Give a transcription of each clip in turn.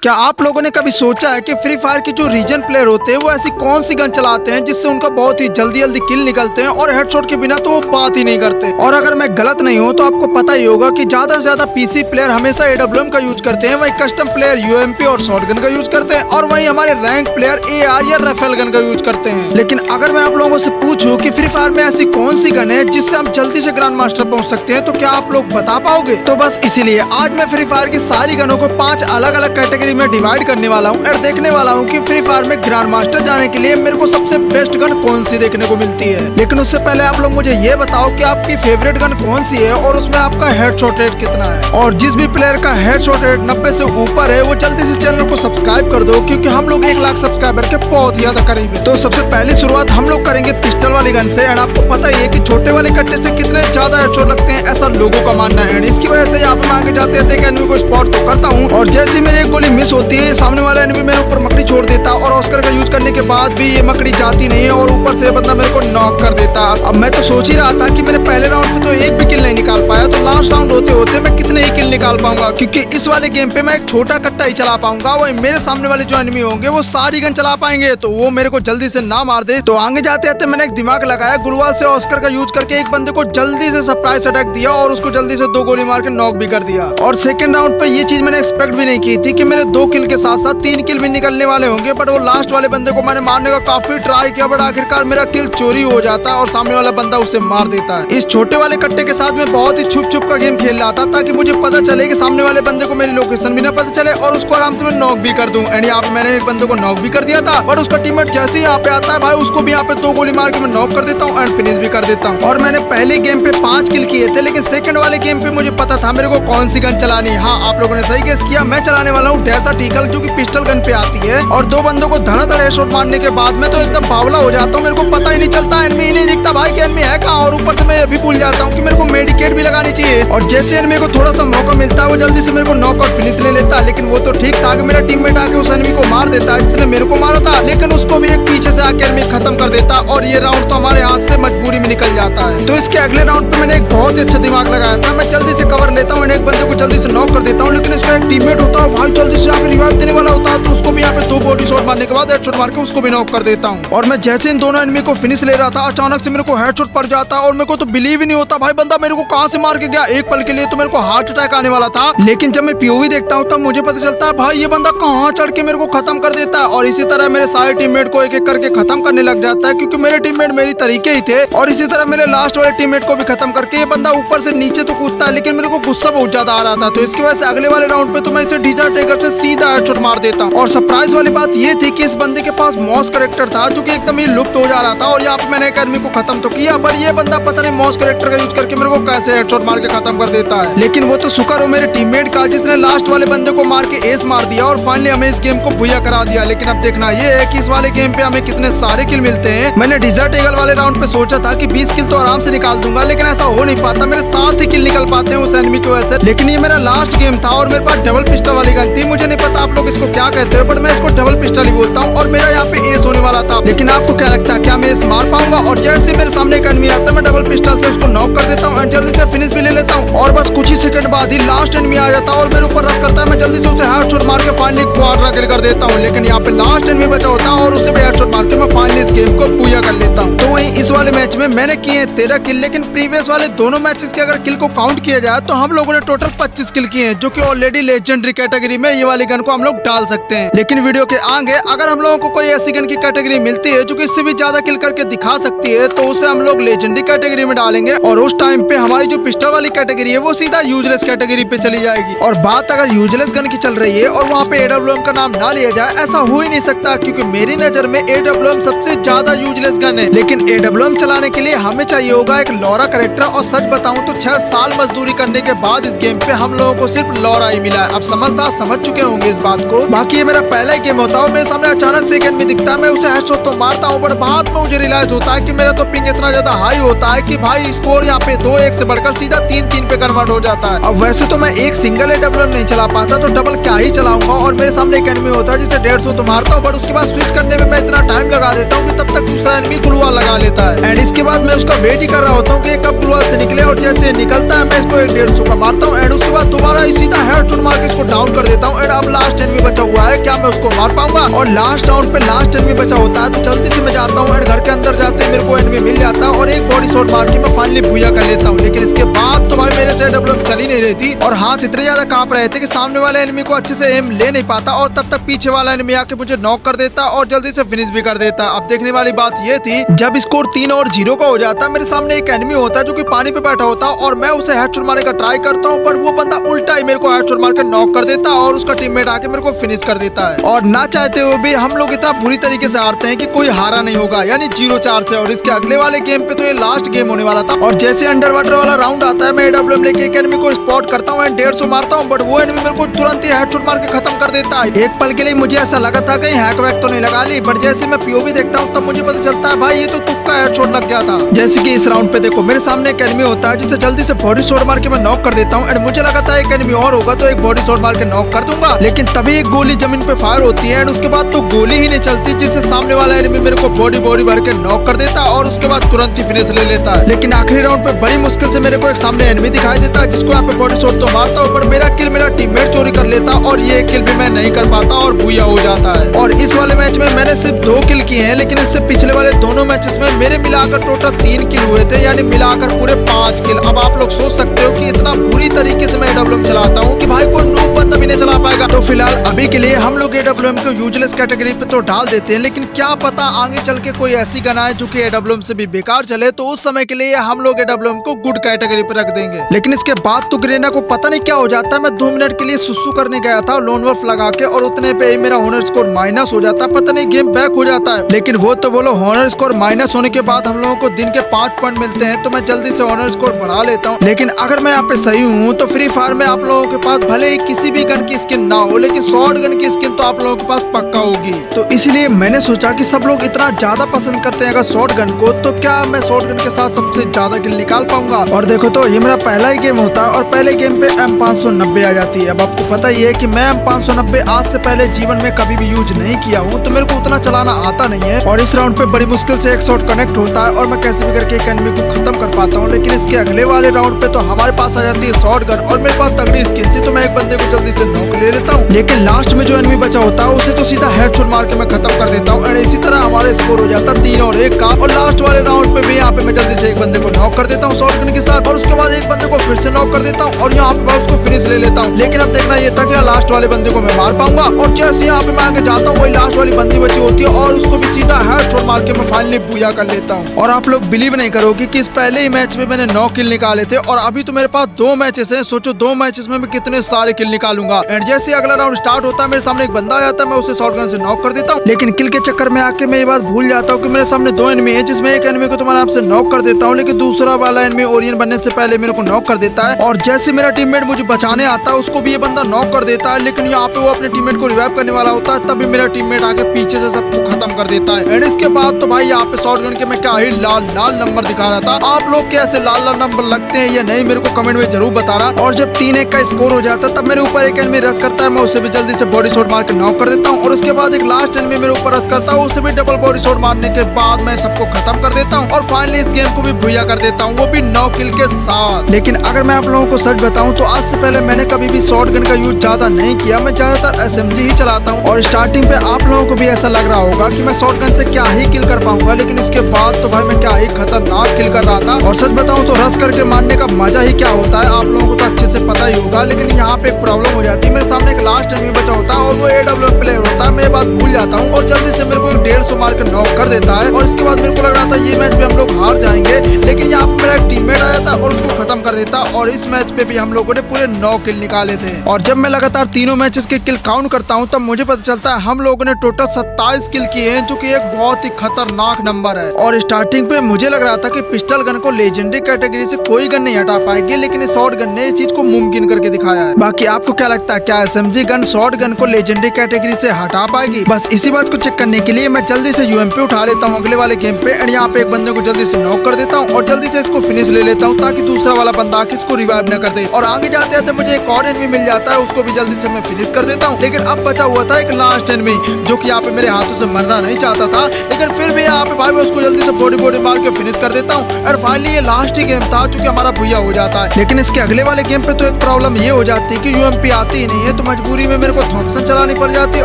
क्या आप लोगों ने कभी सोचा है कि फ्री फायर के जो रीजन प्लेयर होते हैं वो ऐसी कौन सी गन चलाते हैं जिससे उनका बहुत ही जल्दी जल्दी किल निकलते हैं और हेडशॉट के बिना तो वो बात ही नहीं करते। और अगर मैं गलत नहीं हूँ तो आपको पता ही होगा कि ज्यादा से ज्यादा पीसी प्लेयर हमेशा एडब्ल्यूएम का यूज करते हैं, वही कस्टम प्लेयर यूएमपी और शॉटगन का यूज करते हैं, और वही हमारे रैंक प्लेयर एआर या राइफल गन का यूज करते हैं। लेकिन अगर मैं आप लोगों से पूछूं कि फ्री फायर में ऐसी कौन सी गन है जिससे हम जल्दी से ग्रैंड मास्टर पहुंच सकते हैं, तो क्या आप लोग बता पाओगे? तो बस इसीलिए आज मैं फ्री फायर की सारी गनों को 5 अलग अलग कैटेगरी में डिवाइड करने वाला हूँ और देखने वाला हूँ कि फ्री फायर में ग्रैंड मास्टर जाने के लिए मेरे को सबसे बेस्ट गन कौन सी देखने को मिलती है। लेकिन उससे पहले आप लोग मुझे ये बताओ कि आपकी फेवरेट गन कौन सी है और उसमें आपका हेडशॉट रेट कितना है। और जिस भी प्लेयर का हेडशॉट रेट 90 से ऊपर है वो जल्दी से चैनल को सब्सक्राइब कर दो, क्योंकि हम लोग 1 लाख सब्सक्राइबर के बहुत ज्यादा करीब है। तो सबसे पहली शुरुआत हम लोग करेंगे पिस्टल वाली गन से। एंड आपको पता ही है कि छोटे वाले कट्टे से कितने ज्यादा हेडशॉट लगते हैं, ऐसा लोगों का मानना है। इसकी वजह से यहाँ पे आगे जाते जाते एनिमी को स्पॉट तो करता हूँ, और जैसे ही मेरी एक गोली मिस होती है सामने वाला एनिमी मेरे ऊपर मकड़ी छोड़ देता, और ऑस्कर का यूज करने के बाद भी ये मकड़ी जाती नहीं है और ऊपर से बंदा मेरे को नॉक कर देता। अब मैं तो सोच ही रहा था कि मैंने पहले राउंड में तो एक भी किल नहीं निकाल पाया, तो लास्ट राउंड होते होते मैं कितने ही किल निकाल पाऊंगा, क्योंकि इस वाले गेम पे मैं एक छोटा कट्टा ही चला पाऊंगा। वही मेरे सामने वाले जो एनिमी होंगे वो सारी गन चला पाएंगे, तो वो मेरे को जल्दी से ना मार दे। तो आगे जाते जाते मैंने एक दिमाग लगाया, गुरुवाल से ऑस्कर का यूज करके एक बंदे को जल्दी से सरप्राइज अटैक दिया और उसको जल्दी से 2 गोली मार के नॉक भी कर दिया। और सेकंड राउंड पे ये चीज मैंने एक्सपेक्ट भी नहीं की थी कि मेरे 2 किल के साथ साथ 3 किल भी निकलने वाले होंगे, बट वो लास्ट वाले बंदे को मैंने मारने का काफी ट्राई किया, बट आखिरकार मेरा किल चोरी हो जाता है और सामने वाला बंदा उसे मार देता है। इस छोटे वाले कट्टे के साथ मैं बहुत ही छुप छुप का गेम खेल रहा था, ताकि मुझे पता चले कि सामने वाले बंदे को मेरी लोकेशन भी ना पता चले और उसको आराम से मैं नॉक भी कर दूं। एंड यहाँ पे मैंने एक बंदे को नॉक भी कर दिया था, बट उसका टीममेट जैसे ही यहाँ पे आता है भाई उसको भी यहाँ पे 2 गोली मार के मैं नॉक कर देता हूँ एंड फिनिश भी कर देता हूँ। और मैंने पहले गेम पे 5 किल किए थे, लेकिन सेकंड वाले गेम पे मुझे पता था मेरे को कौन सी गन चलानी है। हाँ, आप लोगों ने सही गेस किया, मैं चलाने वाला हूँ डेसर्ट ईगल, जो कि पिस्टल गन पे आती है। और 2 बंदों को धड़ाधड़ हेडशॉट मारने के बाद मैं तो एकदम बावला हो जाता हूँ, मेरे को पता ही नहीं चलता, एनिमी ही नहीं दिखता भाई कि एनिमी है कहाँ। और ऊपर से मैं अभी भूल जाता हूँ कि मेरे को मेडिकेट भी लगानी चाहिए, और जैसे एनिमी को थोड़ा सा मौका मिलता है वो जल्दी से मेरे को नॉक और फिनिश ले लेता है। लेकिन वो तो ठीक था कि मेरा टीममेट आके उस एनिमी को मार देता है जिसने मेरे को मारा था, लेकिन उसको भी एक पीछे से आके एनिमी खत्म कर देता, और ये राउंड तो हमारे हाथ से मजबूरी में निकल जाता है। तो इसके अगले राउंड पे मैंने एक बहुत ही अच्छा दिमाग लगाया था, मैं जल्दी से कवर लेता हूँ, एक बंदे को जल्दी से नॉक कर देता हूँ, लेकिन इसका एक टीममेट होता है भाई जल्दी से आके रिवाइव देने वाला होता है, तो उसको भी यहाँ पे 2 बॉडी शॉट मारने के बाद हेडशॉट मार के उसको भी नॉक कर देता हूँ। और मैं जैसे इन दोनों एनिमी को फिनिश ले रहा था, अचानक से मेरे को हेडशॉट पड़ जाता है और मेरे को तो बिलीव ही नहीं होता भाई बंदा मेरे को कहाँ से मार के गया। एक पल के लिए तो मेरे को हार्ट अटैक आने वाला था, लेकिन जब मैं पीओवी देखता हूँ तब मुझे पता चलता है भाई ये बंदा कहाँ चढ़ के मेरे को खत्म कर देता है। और इसी तरह मेरे सारे टीममेट को एक एक करके खत्म करने लग जाता है, क्योंकि मेरे टीममेट मेरी तरीके ही थे। और इसी तरह मेरे लास्ट वाले टीममेट को भी खत्म करके ये बंदा ऊपर से नीचे तो कूदता है, लेकिन मेरे को गुस्सा बहुत ज्यादा आ रहा था, तो इसकी वजह से अगले वाले राउंड पे तो मैं इसे डेजर्ट ईगल से सीधा हेडशॉट मार देता हूँ। और सरप्राइज वाली बात ये थी कि इस बंदे के पास मॉस कैरेक्टर था जो कि एकदम ही लुप्त हो जा रहा था, और यहाँ पे मैंने एक एनिमी को खत्म तो किया, पर ये बंदा पता नहीं मॉस कैरेक्टर का यूज करके मेरे को कैसे हेडशॉट मार के खत्म कर देता है। लेकिन वो तो शुक्र हो मेरे टीममेट का जिसने लास्ट वाले बंदे को मार के एस मार दिया और फाइनली हमें इस गेम को भुया करा दिया। लेकिन अब देखना ये है कि इस वाले गेम पे हमें कितने सारे किल मिलते हैं। मैंने डेजर्ट ईगल वाले राउंड पे सोचा था कि 20 किल तो आराम से निकाल दूंगा, लेकिन ऐसा हो नहीं पाता, मेरे 7 ही किल निकल पाते हैं उस एनिमी की वजह से। लेकिन ये मेरा लास्ट गेम था और मेरे पास डबल पिस्टल वाली गन थी, मुझे नहीं पता आप लोग इसको क्या कहते हो, बट मैं इसको डबल पिस्टल ही बोलता हूँ, और मेरा यहाँ पे एस होने वाला था। लेकिन आपको क्या लगता है, क्या मैं एस मार पाऊंगा? और जैसे मेरे सामने एक एनिमी आता है मैं डबल पिस्टल से उसको नॉक कर देता हूँ, जल्दी से फिनिश भी ले लेता हूँ, और बस कुछ ही सेकंड बाद ही लास्ट एनिमी आ जाता है और मेरे ऊपर रश करता है, मैं जल्दी से उसे हेडशॉट मार के फाइनली क्वाड्रा किल कर देता हूँ। लेकिन यहाँ पे लास्ट एनिमी बचा होता है और उसे भी हेडशॉट मार के मैं फाइनली इस गेम को पूरा कर लेता हूँ। तो वहीं इस वाले मैच में मैंने किए 13 किल, लेकिन प्रीवियस वाले दोनों मैचेस के अगर किल को काउंट किया जाए तो हम लोगों ने टोटल 25 किल किए हैं, जो कि ऑलरेडी लेजेंडरी कैटेगरी में ये वाली गन को हम लोग डाल सकते हैं। लेकिन वीडियो के आगे अगर हम लोगों को कोई ऐसी गन की कैटेगरी मिलती है जो कि इससे भी ज्यादा किल करके दिखा सकती है, तो उसे हम लोग लेजेंडरी कैटेगरी में डालेंगे, और उस टाइम पे हमारी जो पिस्टल वाली कैटेगरी है वो सीधा यूजलेस कैटेगरी पे चली जाएगी। और बात अगर यूजलेस गन की चल रही है और वहाँ पे एडब्ल्यूएम का नाम ना लिया जाए, ऐसा हो ही नहीं सकता, क्योंकि मेरी नजर में एडब्ल्यूएम सबसे ज्यादा यूजलेस गन है। लेकिन एडब्ल्यूएम चलाने के लिए हमें चाहिए होगा एक लॉरा कैरेक्टर, और सच बताऊं तो 6 साल मजदूरी करने के बाद इस गेम पे हम लोगों को सिर्फ लॉरा ही मिला है। अब समझदार समझ चुके होंगे इस बात को। बाकी ये मेरा पहला ही गेम होता है और मेरे सामने अचानक से एक एनिमी दिखता है, मैं उसे हेडशॉट तो मारता हूँ, बट बाद में मुझे रियलाइज होता है कि मेरा तो पिंग इतना ज्यादा हाई होता है कि भाई स्कोर यहाँ पे 2-1 से बढ़कर सीधा 3-3 पे कन्वर्ट हो जाता है। अब वैसे तो मैं एक सिंगल AWM नहीं चला पाता, तो डबल क्या ही चलाऊंगा, और मेरे सामने एक एनिमी होता है जिसे 150 तो मारता हूँ, बट उसके बाद स्विच करने में मैं इतना टाइम लगा देता हूँ कि तब तक दूसरा एनिमी ग्लूवाल लगा लेता है। एंड इसके बाद मैं उसका वेट ही कर रहा होता हूँ कि कब ग्लूवाल से निकले, और जैसे निकलता है मैं इसको 150 का मारता हूँ। एंड उसके बाद दोबारा सीधा हेडशॉट मार के इसको डाउन कर देता हूँ। एंड अब लास्ट एनिमी बचा हुआ है, क्या मैं उसको मार पाऊंगा? और लास्ट राउंड पे लास्ट एनिमी बचा होता है, तो जल्दी से मैं जाता हूँ। एंड घर के अंदर जाते मेरे को एनिमी मिल जाता है और एक बॉडी शॉट मार के मैं फाइनली बुया कर लेता हूँ। लेकिन इसके बाद तो भाई मेरे से AWM चल ही नहीं रही थी, और हाथ इतने ज्यादा कांप रहे थे कि सामने वाले एनिमी को अच्छे से एम ले नहीं पाता, और तब तक पीछे वाला एनिमी आके मुझे नॉक कर देता और जल्दी से फिनिश भी कर देता। अब देखने वाली बात ये थी, जब स्कोर 3-0 का हो जाता, मेरे सामने एक एनिमी होता है जो कि पानी पे बैठा होता है, और मैं उसे हेडशॉट मारने का ट्राई करता हूँ, पर वो बंदा उल्टा ही मेरे को हेडशॉट मार के नॉक कर देता और उसका टीममेट आके मेरे को फिनिश कर देता है। और ना चाहते हुए भी हम लोग इतना बुरी तरीके से हारते हैं कि कोई हारा नहीं होगा, यानी 0-4 से। और इसके अगले वाले गेम पे तो ये लास्ट गेम होने वाला था, और जैसे अंडर वाटर वाला राउंड आता है, मैं AWM लेके एक एनिमी को स्पॉट करता हूँ एंड 150 मारता हूँ, बट वो एनिमी मेरे को तुरंत ही हेडशॉट मार के खत्म कर देता है। एक पल के लिए मुझे ऐसा लगा था कहीं हैक वैक तो नहीं लगा ली, बट जैसे मैं POV देखता हूँ तब मुझे पता चलता है भाई ये तो तुक्का हेडशॉट लग गया था। जैसे कि इस राउंड पे देखो, मेरे सामने एक एनिमी होता है जिसे जल्दी से बॉडी शॉट मार के मैं नॉक कर देता हूँ। एंड मुझे लगा था एक एनिमी और होगा तो एक बॉडी शॉट मार के नॉक कर दूंगा, लेकिन तभी एक गोली जमीन पे फायर होती है, एंड उसके बाद तो गोली ही नहीं चलती, जिससे सामने वाला एनिमी मेरे को बॉडी भर के नॉक कर देता और उसके बाद तुरंत ही फिनिश ले लेता है। लेकिन आखिरी राउंड पे बड़ी मुश्किल से मेरे को एक सामने एनिमी दिखाई देता है, जिसको यहाँ पे बॉडी शॉट तो मारता हूँ, पर मेरा किल मेरा टीममेट चोरी कर लेता, और ये किल भी मैं नहीं कर पाता और बुया हो जाता है। और इस वाले मैच में मैंने सिर्फ 2 किल किए हैं, लेकिन इससे पिछले वाले दोनों मैचेस में मेरे मिलाकर टोटल 3 किल हुए थे, यानी मिलाकर पूरे 5 किल। अब आप लोग सोच सकते हो कि इतना बुरी तरीके से मैं AWM चलाता हूँ कि भाई कोई नूब बंदा भी नहीं चला पाएगा। तो फिलहाल अभी के लिए हम लोग AWM को यूजलेस कैटेगरी पे तो डाल देते हैं, लेकिन क्या पता आगे चल के कोई ऐसी गन आए जो कि AWM से भी बेकार चले, तो उस समय के लिए हम लोग AWM को गुड कैटेगरी पे रख देंगे। लेकिन इसके बाद तो ग्रेना को पता नहीं क्या हो जाता है, मैं 2 मिनट के लिए सुसु करने गया था लोन वर्फ लगा के, और उतने पे ही मेरा हॉनर स्कोर माइनस हो जाता है, पता नहीं गेम बैक हो जाता है। लेकिन वो तो बोलो, हॉनर स्कोर माइनस होने के बाद हम लोगों को दिन के 5 पॉइंट मिलते हैं, तो मैं जल्दी से हॉनर स्कोर बढ़ा लेता हूँ। लेकिन अगर मैं यहाँ पे सही हूँ तो फ्री फायर में आप लोगों के पास भले ही किसी भी गन की स्किन ना हो, लेकिन शॉर्ट गन की स्किन तो आप लोगों के पास पक्का होगी। तो इसलिए मैंने सोचा कि सब लोग इतना ज्यादा पसंद करते हैं अगर शॉर्ट गन को, तो क्या मैं शॉर्ट गन के साथ सबसे ज्यादा किल निकाल पाऊंगा। और देखो तो ये मेरा पहला ही गेम होता है, और पहले गेम पे M590 आ जाती है। अब आपको पता ही है कि मैं M590 आज से पहले जीवन में कभी भी यूज नहीं किया हूँ, तो मेरे को उतना चलाना आता नहीं है। और इस राउंड पे बड़ी मुश्किल से एक शॉट कनेक्ट होता है, और मैं कैसे भी करके एक एनिमी को खत्म कर पाता हूँ। लेकिन इसके अगले वाले राउंड पे तो हमारे पास आ जाती है शॉर्ट गन, और मेरे पास तगड़ी स्किन थी, तो मैं एक बंदे को जल्दी से नॉक ले लेता हूँ। लेकिन लास्ट में जो एनिमी बचा होता है उसे तो सीधा हेडशॉट मार के मैं खत्म कर देता हूँ। इसी तरह हमारे स्कोर हो जाता 3-1 का। और लास्ट वाले राउंड पे भी यहाँ पे मैं जल्दी से एक बंदे को नॉक कर देता हूँ शॉर्ट गन के साथ, और उसके बाद एक बंदे को फिर से नॉक कर देता हूँ, और यहाँ पे मैं उसको फिनिश ले लेता हूँ। लेकिन अब देखना ये था कि लास्ट वाले बंदे को मैं मार पाऊंगा, और जैसे यहाँ पे मैं आगे जाता हूँ वही लास्ट वाली बंदी बची होती है, और उसको भी सीधा हेडशॉट मार के मैं फाइनली बुया कर लेता हूँ। और आप लोग बिलीव नहीं करोगे कि इस पहले ही मैच में मैंने 9 किल निकाले थे, और अभी तो मेरे पास 2 मैचेस हैं। सोचो 2 मैचेस में मैं कितने सारे किल निकालूंगा। एंड जैसे अगला राउंड स्टार्ट होता है, मेरे सामने एक बंदा आ जाता है, मैं उसे शॉटगन से नॉक कर देता हूँ। लेकिन किल के चक्कर में आके मैं ये बात भूल जाता हूँ कि मेरे सामने 2 एनिमी है, जिसमें एक एनिमी को तो मैं आपसे नॉक कर देता हूँ, लेकिन दूसरा वाला एनिमी ओरियन बनने से पहले मेरे को नॉक कर देता है। और जैसे मेरा टीममेट मुझे बचाने आता है, उसको भी ये बंदा नॉक कर देता है। लेकिन यहाँ पे वो अपने टीममेट को रिवाइव करने वाला होता है, तभी मेरा टीममेट आके पीछे से सबको खत्म कर देता है। एंड इसके बाद तो भाई यहाँ पे शॉटगन के मैं क्या ही लाल लाल नंबर दिखा रहा था। आप लोग कैसे लाल लाल नंबर लगते हैं या नहीं, मेरे को कमेंट में जरूर बता रहा। और जब 3-1 का स्कोर हो जाता है, तब मेरे ऊपर एक एनिमी रश करता है, मैं उसे भी जल्दी से बॉडी शॉट मार के नॉक कर देता हूँ। और उसके बाद एक लास्ट एनिमी मेरे ऊपर रश करता है, उसे भी डबल बॉडी शॉट मारने के बाद मैं सबको खत्म कर देता हूँ, और फाइनली इस गेम को भी भुइया कर देता हूँ, वो भी 9 किल के साथ। लेकिन अगर मैं आप लोगों को सच बताऊं तो आज से पहले मैंने कभी भी शॉटगन का यूज ज्यादा नहीं किया, मैं ज्यादातर SMG ही चलाता हूँ। और स्टार्टिंग पे आप लोगों को भी ऐसा लग रहा होगा कि मैं शॉटगन से क्या ही किल कर पाऊंगा, लेकिन इसके बाद तो भाई मैं क्या ही खतरनाक किल कर रहा था। और सच बताऊं तो रश करके मारने का मजा ही क्या होता है, आप लोगों को तो अच्छे से पता ही होगा। लेकिन यहाँ पे एक प्रॉब्लम हो जाती है, मेरे सामने एक लास्ट एनिमी बचा होता है, और वो AWM प्लेयर होता है। मैं ये बात भूल जाता हूँ, और जल्दी से मेरे को 150 मार के नॉक कर देता है। और इसके बाद मेरे को लग रहा था ये मैच भी हम लोग हार जाएंगे, लेकिन यहाँ पे मेरा टीममेट आया था और उसको खत्म कर देता। और इस मैच पे भी हम लोगों ने पूरे 9 किल निकाले थे। और जब मैं लगातार तीनों मैचेस के किल काउंट करता हूँ, तब मुझे पता चलता है हम लोगों ने टोटल 27 किल किए हैं, जो कि एक बहुत ही खतरनाक नंबर है। और स्टार्टिंग पे मुझे लग रहा था कि पिस्टल गन को लेजेंडरी कैटेगरी से कोई गन नहीं हटा पाएगी, लेकिन इस शॉट गन ने इस चीज को मुमकिन करके दिखाया है। बाकी आपको क्या लगता है, क्या SMG गन शॉट गन को लेजेंडरी कैटेगरी से हटा पाएगी? पाएगी। बस इसी बात को चेक करने के लिए मैं जल्दी से यूएमपी उठा लेता हूँ अगले वाले गेम पे एंड यहाँ पे एक बंदे को जल्दी से नॉक कर देता हूँ और जल्दी से इसको फिनिश ले लेता हूँ ताकि दूसरा वाला बंदा आके इसको रिवाइव न कर दे। और आगे जाते जाते मुझे एक और एनिमी मिल जाता है, उसको भी जल्दी से मैं फिनिश कर देता हूँ। लेकिन अब बचा हुआ था एक लास्ट एनिमी जो कि यहाँ पे मेरे हाथों से मरना नहीं चाहता था, लेकिन फिर भी यहाँ पे भाई मैं उसको जल्दी से बॉडी मार के फिनिश कर देता हूँ। और फाइनली ये लास्ट ही गेम था जो कि हमारा भुइया हो जाता है। लेकिन इसके अगले वाले गेम पे तो एक प्रॉब्लम ये हो जाती है कि यूएमपी आती ही नहीं है, तो मजबूरी में मेरे को थॉमसन चलानी पड़ जाती है।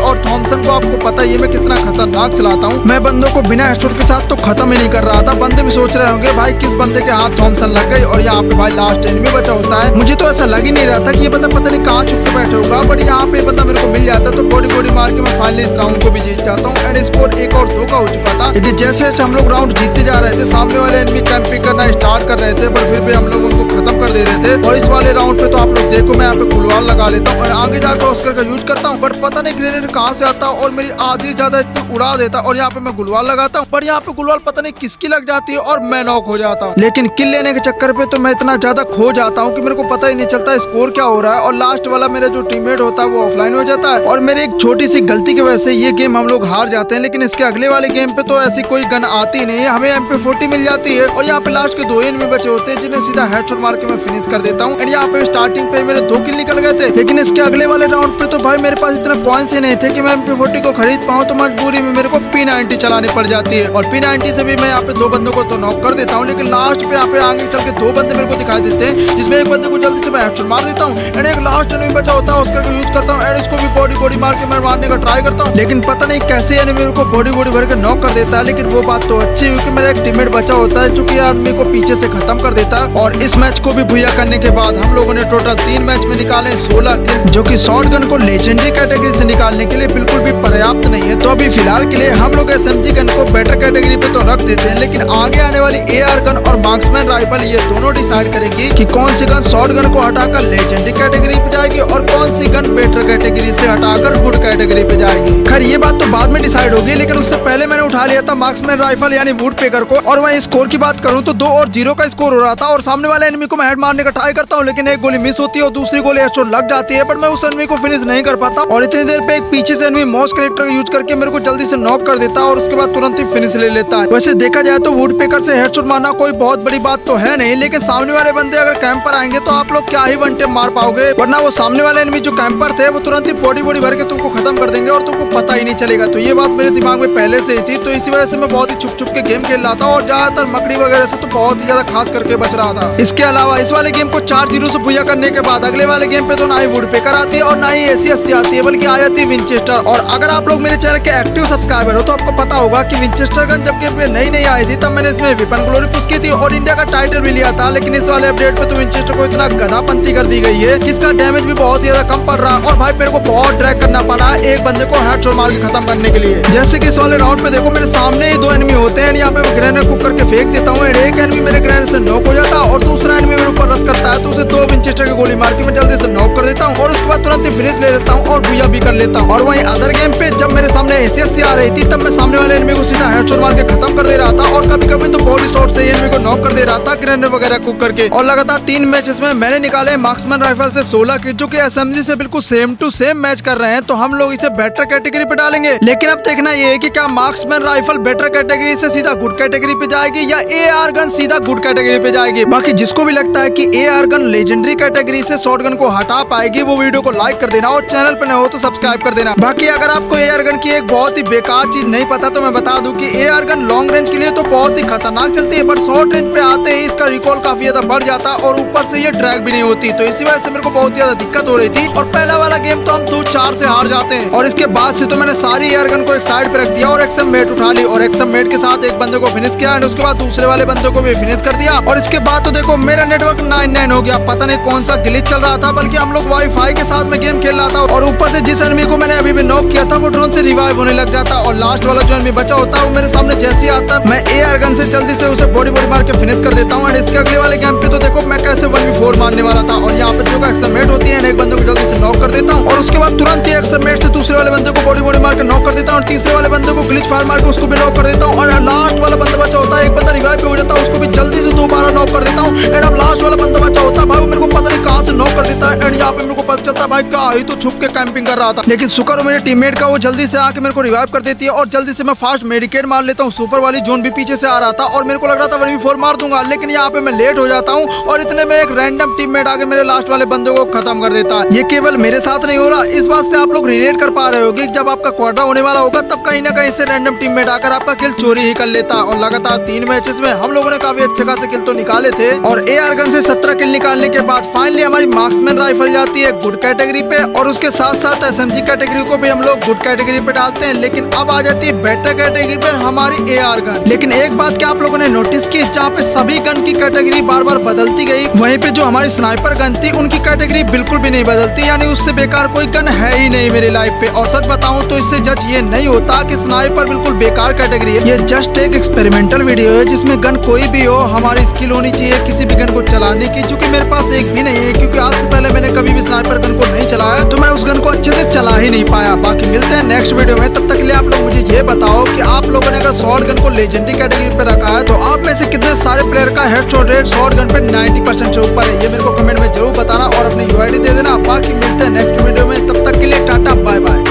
और थॉमसन को आपको पता ही है मैं कितना खतरनाक चलाता हूँ। मैं बंदों को बिना हेडशॉट के साथ तो खत्म ही नहीं कर रहा था। बंदे भी सोच रहे होंगे भाई किस बंदे के हाथ थॉमसन लग गई और यहाँ पे भाई लास्ट एनिमी बचा होता है। मुझे तो ऐसा लग ही नहीं रहा था कि ये बंदा पता नहीं कहाँ छुप के बैठे होगा, बट यहाँ पे बंदा मेरे को मिल जाता तो बॉडी मार के मैं फाइनली इस राउंड को भी जीत जाता हूँ। एंड स्कोर 1 और 2 का हो चुका था। लेकिन जैसे जैसे हम लोग राउंड जीतते जा रहे थे सामने वाले एनिमी कैंपिंग करना स्टार्ट कर रहे थे, पर फिर भी हम लोग उनको खत्म कर दे रहे थे। और इस वाले राउंड पे तो आप लोग देखो मैं यहाँ पे गुलवाल लगा लेता हूँ और आगे जाकर ऑस्कर का यूज करता हूँ, बट पता नहीं ग्रेनेड कहाँ से आता और मेरी आधी ज्यादा उड़ा देता। और यहाँ पे मैं गुलवाल लगाता हूँ, पर यहाँ पे गुलवाल पता नहीं किसकी लग जाती है और मैं नॉक हो जाता हूँ। लेकिन किल लेने के चक्कर पे तो मैं इतना ज्यादा खो जाता हूँ कि मेरे को पता ही नहीं चलता स्कोर क्या हो रहा है। और लास्ट वाला मेरा जो टीममेट होता है वो ऑफलाइन हो जाता है और मेरी एक छोटी सी गलती की वजह से ये गेम हम लोग हार जाते हैं। लेकिन इसके अगले वाले गेम पे तो ऐसी कोई गन आती नहीं है, हमें MP40 मिल जाती है। और यहाँ पे लास्ट के 2 एनिमी बचे होते हैं जिन्हें सीधा हेडशॉट मार के मैं फिनिश कर देता हूँ। एंड यहाँ पे स्टार्टिंग पे मेरे 2 किल निकल गए थे। लेकिन इसके अगले वाले राउंड पे तो भाई मेरे पास इतना कॉइंस ही नहीं थे कि मैं MP40 को खरीद पाऊँ, तो मजबूरी में मेरे को P90 चलानी पड़ जाती है। और P90 से भी मैं यहाँ पे 2 बंदों को तो नॉक कर देता हूँ। लेकिन लास्ट पे यहाँ पे आगे चल के 2 बंदे मेरे को दिखाई देते हैं, जिसमें एक बंदे को जल्दी से मैं हेडशॉट मार देता हूँ। एंड एक लास्ट एनिमी बचा होता है उसका यूज करता हूँ एंड इसको भी बॉडी मार के मैं मारने का ट्राई करता हूँ। लेकिन पता नहीं कैसे एनिमी को बॉडी भर के नॉक कर देता है। लेकिन वो बात तो अच्छी हुई कि मेरा एक टीममेट बचा होता है जो कि आदमी को पीछे से खत्म कर देता है। और इस मैच को भी भुइया करने के बाद हम लोगों ने टोटल 3 मैच में निकाले 16 किल, जो कि शॉटगन को लेजेंडरी कैटेगरी से निकालने के लिए बिल्कुल भी पर्याप्त नहीं है। तो अभी फिलहाल के लिए हम लोग SMG गन को बेटर कैटेगरी पे तो रख देते हैं, लेकिन आगे आने वाली AR गन और मार्क्समैन राइफल ये दोनों डिसाइड करेंगी कि कौन सी गन शॉटगन को हटाकर लेजेंडरी कैटेगरी पे जाएगी और कौन सी गन बेटर कैटेगरी से हटाकर गुड कैटेगरी पे जाएगी। खैर ये बात तो बाद में डिसाइड होगी, लेकिन उससे पहले मैंने उठा लिया था मार्क्समैन राइफल यानी वुड पेकर को। और वहीं स्कोर की बात करूं तो 2 और 0 का स्कोर हो रहा था और सामने वाले एनिमी को मैं हेड मारने का ट्राई करता हूं, लेकिन एक गोली मिस होती है और दूसरी गोली हेडशॉट लग जाती है, बट मैं उस एनिमी को फिनिश नहीं कर पाता। और इतनी देर पे एक पीछे से एनिमी मॉस कैरेक्टर का यूज करके मेरे को जल्दी से नॉक कर देता है और उसके बाद तुरंत ही फिनिश ले लेता है। वैसे देखा जाए तो वुड पेकर से हेडशॉट मारना कोई बहुत बड़ी बात तो है नहीं, लेकिन सामने वाले बंदे अगर कैंप पर आएंगे तो आप लोग क्या ही वन टेप मार पाओगे, वरना वो सामने वाले एनिमी जो कैंपर थे वो तुरंत ही बॉडी भर के तुमको खत्म कर देंगे और तुमको पता ही नहीं चलेगा। तो ये बात मेरे दिमाग में पहले से ही थी, तो इसी वजह से मैं बहुत ही छुप के गेम खेल रहा था और ज्यादातर मकड़ी वगैरह से तो बहुत ही ज्यादा खास करके बच रहा था। इसके अलावा इस वाले गेम को 4-0 से भुइया करने के बाद अगले वाले गेम पे तो ना ही वुड पेकर आती है और ना ही AC-80 आती है, बल्कि आ जाती है विंचेस्टर। और अगर आप लोग मेरे चैनल के एक्टिव सब्सक्राइबर हो तो आपको पता होगा कि विंचेस्टर गन जब गेम पे नई आई थी तब मैंने इसमें वेपन ग्लोरी पुश की थी और इंडिया का टाइटल भी लिया था। लेकिन इस वाले अपडेट पे तो विंचेस्टर को इतना गधापंती कर दी गई है कि इसका डैमेज भी बहुत ही ज्यादा कम पड़ रहा है और भाई मेरे को बहुत ड्रैग करना पड़ा एक बंदे को हेडशॉट मार के खत्म करने के लिए। जैसे कि इस वाले राउंड पे देखो मेरे सामने ही 2 एनिमी होते हैं, यहाँ पे मैं ग्रेनेड कुक करके फेंक देता हूँ, एक एनिमी मेरे ग्रेनेड से नॉक हो जाता है और दूसरा एनिमी मेरे ऊपर रश करता है, तो उसे 2 विंचेस्टर की गोली मार के मैं जल्दी से नॉक कर देता हूँ और उसके बाद तुरंत ही फिनिश ले लेता हूँ और भुइया भी कर लेता हूँ। और वहीं अदर गेम पे जब मेरे सामने AC-80 आ रही थी तब मैं सामने वाले एनिमी को सीधा हेडशॉट मार के खत्म कर दे रहा था और कभी कभी तो बॉडी शॉट से एनिमी को नॉक कर दे रहा था ग्रेनेड वगैरह कुक करके। और लगातार 3 मैचेस में मैंने निकाले मार्क्समैन राइफल से 16 किल, जो कि SMG से बिल्कुल सेम टू सेम मैच कर रहे हैं, तो हम लोग इसे बेटर कैटेगरी पे डालेंगे। लेकिन अब देखना ये है कि क्या मार्क्समैन राइफल बेटर कैटेगरी से सीधा गुड कैटेगरी पे जाएगी या AR गन सीधा गुड कैटेगरी पे जाएगी। बाकी जिसको भी लगता है कि AR गन लेजेंडरी कैटेगरी से शॉटगन को हटा पाएगी वो वीडियो को लाइक कर देना और चैनल पर न हो तो सब्सक्राइब कर देना। बाकी अगर आपको AR गन की एक बहुत ही बेकार चीज नहीं पता तो मैं बता दूं कि AR गन लॉन्ग रेंज के लिए तो बहुत ही खतरनाक चलती है, बट शॉर्ट रेंज पे आते ही इसका रिकॉल काफी ज्यादा बढ़ जाता है और ऊपर से ये ड्रैग भी नहीं होती, तो इसी वजह से मेरे को बहुत ज्यादा दिक्कत हो रही थी। और पहला वाला गेम तो हम 2-4 से हार जाते हैं और इसके बाद से तो मैंने सारी AR गन को एक साइड पे रख दिया और एक्सम मेट उठा ली और एक्सम मेट के साथ एक बंदे को फिनिश किया एंड उसके बाद दूसरे वाले बंदे को भी फिनिश कर दिया। और इसके बाद तो देखो मेरा नेटवर्क 9-9 हो गया, पता नहीं कौन सा ग्लिच चल रहा था, बल्कि हम लोग वाईफाई के साथ में गेम खेल रहा था और ऊपर से जिस एनिमी को मैंने अभी भी नॉक किया था वो ड्रोन से रिवाइव होने लग जाता और लास्ट वाला जो एनिमी बचा होता है वो मेरे सामने जैसे ही आता मैं AR गन से जल्दी से उसे बॉडी मार के फिनिश कर देता हूँ। एंड इसके अगले वाले गेम पे तो देखो मैं कैसे 1v4 मारने वाला था और यहाँ पे जो एक्सम मेट होती है एक बंदे को जल्दी से नॉक कर देता हूँ और उसके बाद तुरंत ही एक्सम मेट से दूसरे वाले बंदे को बॉडी गोली मार के नॉक कर देता हूँ, और तीसरे वाले बंदे को ग्लिच फायर मार के उसको भी नॉक कर देता हूँ, और लास्ट वाला बंदा बचा होता है, एक बंदा रिवाइव पे हो जाता है, उसको भी जल्दी से दोबारा नॉक कर देता हूँ। एंड अब लास्ट वाला बंदा बचा होता है भाई, वो मेरे को पता नहीं कहां से नॉक कर देता है। एंड यहाँ पे मेरे को पता चलता है भाई का ही तो छुप के कैंपिंग कर रहा था, लेकिन शुक्र हो मेरे टीममेट का, वो जल्दी से आके मेरे को रिवाइव कर देती है, और जल्दी से मैं फास्ट मेडिकेट मार लेता हूँ। सुपर वाली जोन भी पीछे से आ रहा था और मेरे को लग रहा था 1v4 मार दूंगा, लेकिन यहाँ पे मैं लेट हो जाता हूँ, और इतने में एक रैंडम टीममेट आके मेरे लास्ट वाले बंदे को खत्म कर देता है। ये केवल मेरे साथ नहीं हो रहा, इस बात से आप लोग रिलेट कर पा रहे होगे, जब आपका क्वार्टर होने वाला होगा तब कहीं ना कहीं से रैंडम टीममेट आकर आपका किल चोरी ही कर लेता। और लगातार 3 मैचेस में हम लोगों ने काफी अच्छे खासे किल तो निकाले थे, और AR गन से 17 किल निकालने के बाद फाइनली हमारी मार्क्समैन राइफल जाती है गुड कैटेगरी पे, और उसके साथ साथ SMG कैटेगरी को भी हम लोग गुड कैटेगरी पे डालते हैं। लेकिन अब आ जाती है बेटर कैटेगरी पे हमारी AR गन। लेकिन एक बात क्या आप लोगों ने नोटिस की, जहाँ पे सभी गन की कैटेगरी बार बार बदलती गई, वहीं पे जो हमारी स्नाइपर गन थी उनकी कैटेगरी बिल्कुल भी नहीं बदलती, यानी उससे बेकार कोई गन है ही नहीं मेरी लाइफ पे। और सच बताऊं तो इससे जज ये नहीं होता कि स्नाइपर बिल्कुल बेकार कैटेगरी है, ये जस्ट एक एक्सपेरिमेंटल वीडियो है जिसमें गन कोई भी हो, हमारी स्किल होनी चाहिए किसी भी गन को चलाने की, जो कि मेरे पास एक भी नहीं है, क्योंकि आज से पहले मैंने कभी भी स्नाइपर गन को नहीं चलाया, तो मैं उस गन को अच्छे से चला ही नहीं पाया। बाकी मिलते हैं नेक्स्ट वीडियो में, तब तक के लिए आप लोग मुझे ये बताओ कि आप लोगों ने अगर शॉर्ट गन को लेजेंडरी कैटेगरी पे रखा है तो आप में से कितने सारे प्लेयर का हेडशॉट रेट शॉर्ट गन पे 90% से ऊपर है, ये मेरे को कमेंट में जरूर बताना और अपनी UID दे देना। बाकी मिलते हैं नेक्स्ट वीडियो में, तब तक के लिए टाटा बाय बाय।